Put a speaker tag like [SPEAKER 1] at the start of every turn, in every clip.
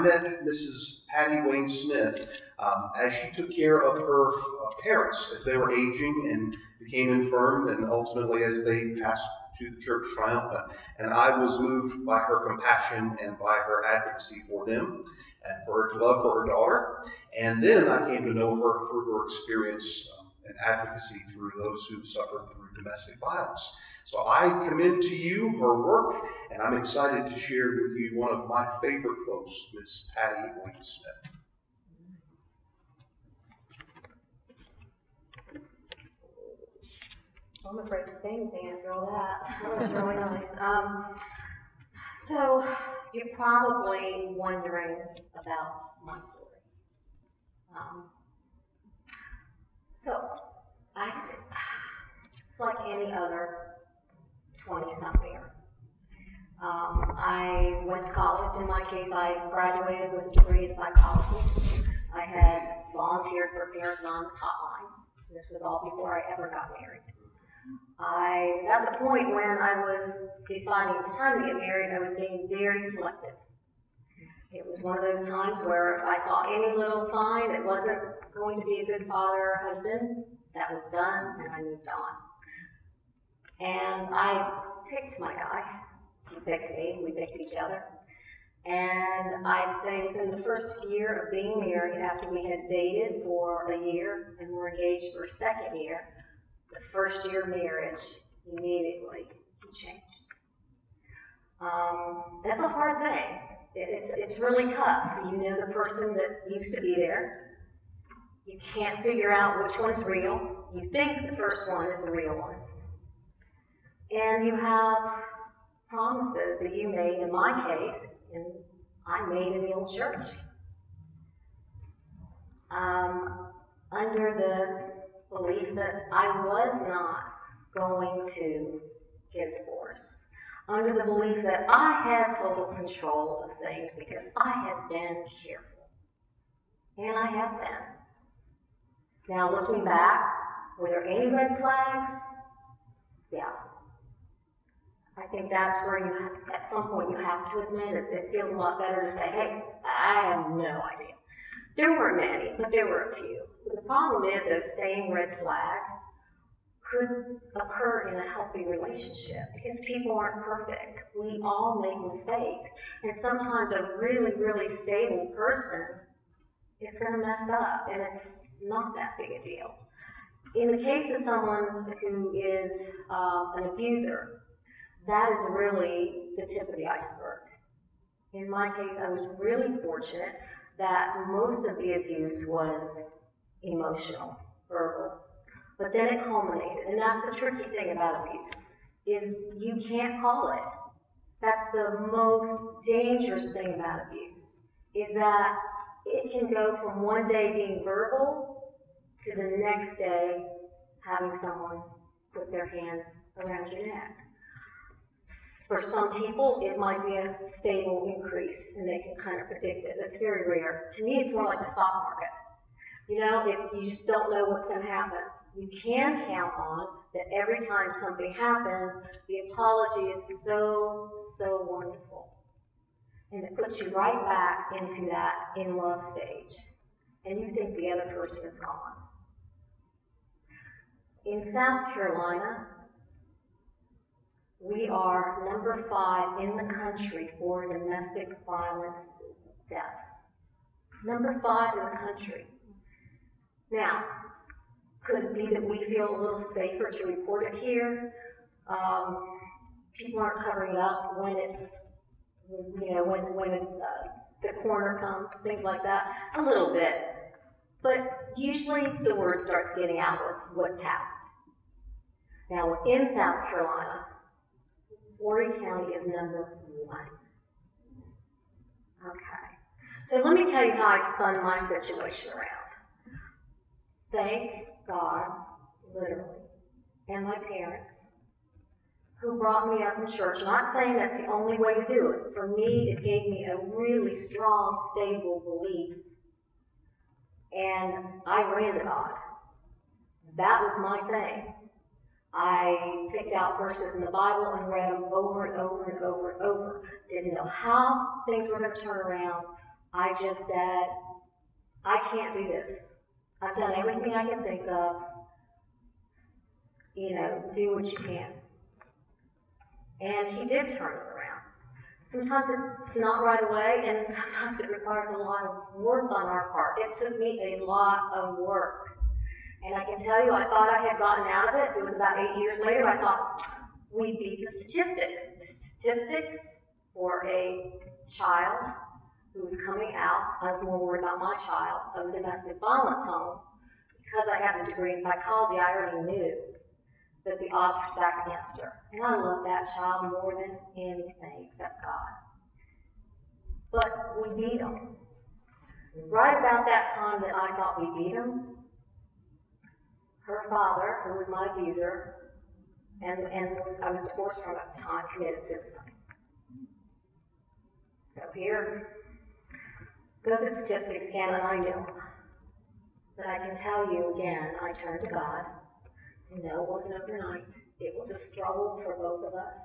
[SPEAKER 1] met Mrs. Patty Wain Smith as she took care of her parents as they were aging and became infirm, and ultimately as they passed to the church triumphant. And I was moved by her compassion and by her advocacy for them and for her love for her daughter. And then I came to know her through her experience and advocacy through those who suffered through domestic violence. So I commend to you her work, and I'm excited to share with you one of my favorite folks, Miss Patty Wain Smith.
[SPEAKER 2] I'm afraid to say anything after all that. That was really nice. So you're probably wondering about my story. It's like any other 20-something. I went to college. In my case, I graduated with a degree in psychology. I had volunteered for Parents Anonymous hotlines. This was all before I ever got married. I was at the point when I was deciding it was time to get married. I was being very selective. It was one of those times where if I saw any little sign that wasn't going to be a good father or husband, that was done, and I moved on. And I picked my guy. He picked me. We picked each other. And I'd say within the first year of being married, after we had dated for a year and were engaged for a second year, the first year of marriage, immediately he changed. That's a hard thing. It's really tough. You know the person that used to be there. You can't figure out which one's real. You think the first one is the real one. And you have promises that you made, in my case, and I made in the old church. Under the belief that I was not going to get a divorce. Under the belief that I had total control of things because I had been careful. And I have been. Now looking back, were there any red flags? Yeah. I think that's where at some point you have to admit it feels a lot better to say, hey, I have no idea. There weren't many, but there were a few. The problem is those same red flags could occur in a healthy relationship because people aren't perfect. We all make mistakes. And sometimes a really, really stable person is going to mess up, and it's not that big a deal. In the case of someone who is an abuser, that is really the tip of the iceberg. In my case, I was really fortunate that most of the abuse was emotional, verbal. But then it culminated, and that's the tricky thing about abuse, is you can't call it. That's the most dangerous thing about abuse, is that it can go from one day being verbal to the next day having someone put their hands around your neck. For some people, it might be a stable increase, and they can kind of predict it. That's very rare. To me, it's more like the stock market. You know, you just don't know what's going to happen. You can count on that every time something happens, the apology is so, so wonderful. And it puts you right back into that in-love stage. And you think the other person is gone. In South Carolina, we are number 5 in the country for domestic violence deaths. Number 5 in the country. Now, could it be that we feel a little safer to report it here? People aren't covering it up when it's, when the coroner comes, things like that. A little bit. But usually the word starts getting out what's happened. Now, in South Carolina, Horry County is number 1. Okay. So let me tell you how I spun my situation around. Thank God, literally, and my parents, who brought me up in church. Not saying that's the only way to do it. For me, it gave me a really strong, stable belief. And I ran to God. That was my thing. I picked out verses in the Bible and read them over and over and over and over. Didn't know how things were going to turn around. I just said, I can't do this. I've done everything I can think of. Do what you can. And he did turn it around. Sometimes it's not right away, and sometimes it requires a lot of work on our part. It took me a lot of work. And I can tell you, I thought I had gotten out of it. It was about 8 years later, I thought, we beat the statistics. The statistics for a child who's coming out, I was more worried about my child, of a domestic violence home. Because I had the degree in psychology, I already knew that the odds were stacked against her. And I love that child more than anything except God. But we beat him. Right about that time that I thought we beat him, her father, who was my abuser, and I was divorced from at the time, committed suicide. So here go the statistics again, and I know. But I can tell you again, I turned to God. No, it wasn't overnight. It was a struggle for both of us.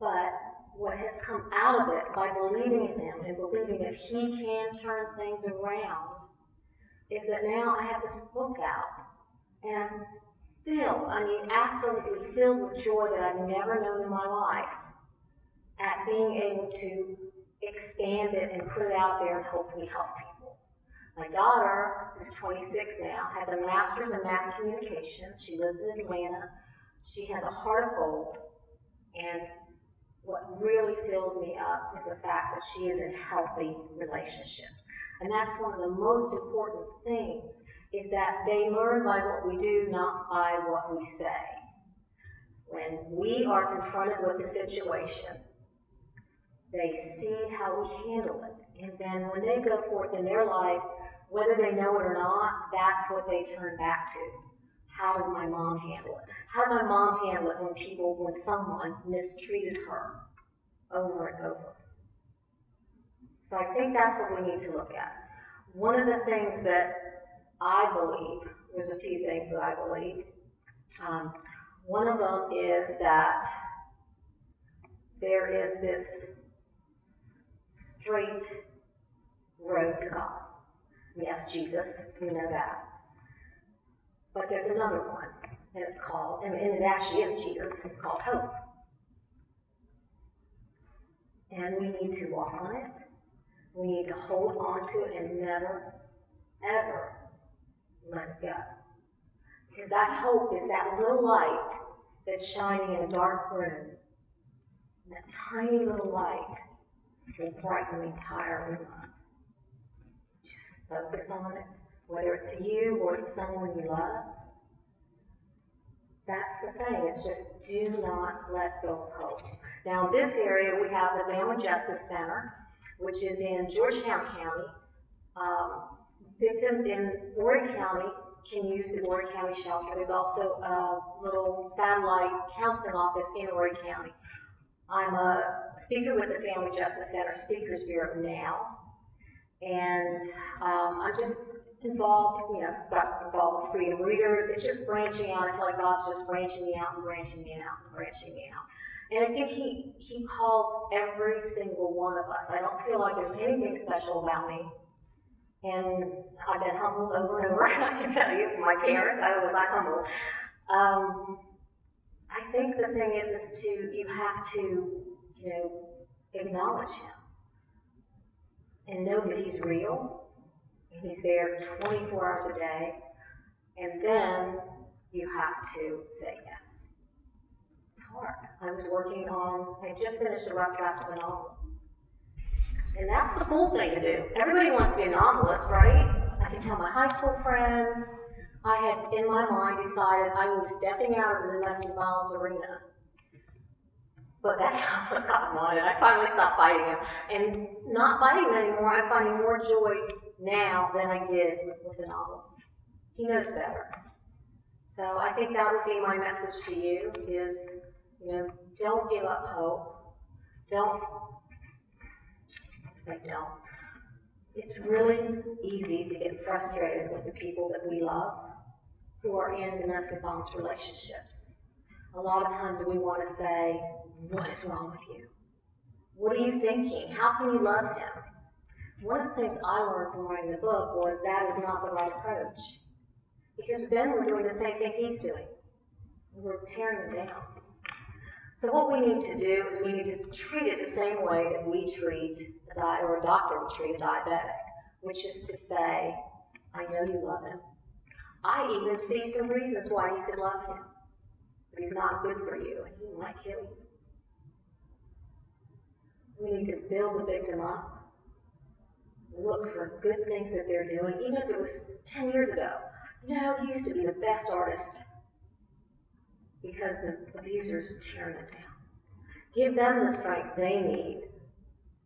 [SPEAKER 2] But what has come out of it by believing in Him and believing that He can turn things around is that now I have this book out and absolutely filled with joy that I've never known in my life at being able to expand it and put it out there and hopefully help people. My daughter, who's 26 now, has a master's in mass communication. She lives in Atlanta. She has a heart of gold. And what really fills me up is the fact that she is in healthy relationships. And that's one of the most important things, is that they learn by what we do, not by what we say. When we are confronted with a situation, they see how we handle it. And then when they go forth in their life, whether they know it or not, that's what they turn back to. How did my mom handle it? How did my mom handle it when someone mistreated her over and over? So I think that's what we need to look at. One of the things that I believe, there's a few things that I believe. One of them is that there is this straight road to God. Yes, Jesus, we know that. But there's another one, and it's called, and it actually is Jesus, it's called hope. And we need to walk on it. We need to hold on to it and never, ever let it go. Because that hope is that little light that's shining in a dark room. And that tiny little light will brighten the entire room up. Just focus on it, whether it's you or it's someone you love. That's the thing, is just do not let go of hope. Now in this area we have the Family Justice Center, which is in Georgetown County. Victims in Horry County can use the Horry County shelter. There's also a little satellite counseling office in Horry County. I'm a speaker with the Family Justice Center Speakers Bureau now, and I'm just involved, got involved with Freedom Readers. It's just branching out. I feel like God's just branching me out and branching me out and branching me out. And I think He calls every single one of us. I don't feel like there's anything special about me. And I've been humbled over and over. I can tell you, my parents, I was not humbled. I think the thing is you have to, acknowledge Him and know that He's real. And He's there 24 hours a day. And then you have to say yes. It's hard. I just finished a rough draft of a novel. And that's the cool thing to do. Everybody wants to be a novelist, right? I can tell my high school friends. I had, in my mind, decided I was stepping out of the domestic violence arena. But that's not what God wanted. I finally stopped fighting him. And not fighting him anymore, I'm finding more joy now than I did with the novel. He knows better. So I think that would be my message to you is, don't give up hope. Don't. It's really easy to get frustrated with the people that we love who are in domestic violence relationships. A lot of times we want to say, what is wrong with you? What are you thinking? How can you love him? One of the things I learned from writing the book was that is not the right approach. Because then we're doing the same thing he's doing. We're tearing it down. So what we need to do is we need to treat it the same way that we treat or a doctor would treat a diabetic, which is to say, I know you love him. I even see some reasons why you could love him. But he's not good for you, and he might kill you. We need to build the victim up. Look for good things that they're doing, even if it was 10 years ago. You know, he used to be the best artist because the abuser's tearing it down. Give them the strength they need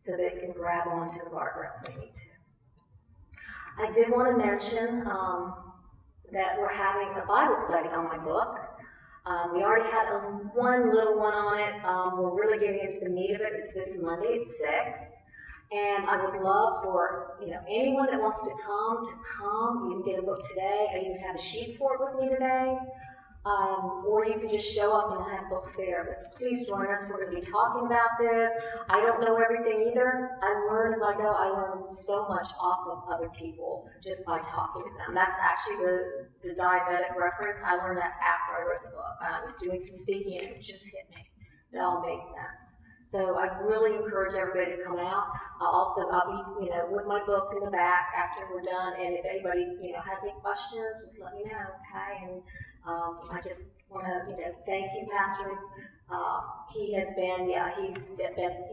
[SPEAKER 2] so they can grab onto the guardrails they need to. I did want to mention that we're having a Bible study on my book. We already had one little one on it. We're really getting into the meat of it. It's this Monday at 6. And I would love for anyone that wants to come. You can get a book today. I even have the sheets for it with me today. Or you can just show up and I'll have books there. But please join us. We're going to be talking about this. I don't know everything either. I learn as I go. I learn so much off of other people just by talking to them. That's actually the diabetic reference. I learned that after I wrote the book. I was doing some speaking and it just hit me. It all made sense. So I really encourage everybody to come out. I'll be, with my book in the back after we're done. And if anybody, has any questions, just let me know, okay? And I just want to, thank you, Pastor. He has been,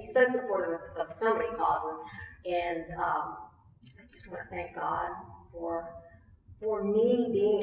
[SPEAKER 2] he's so supportive of so many causes. And I just want to thank God for me being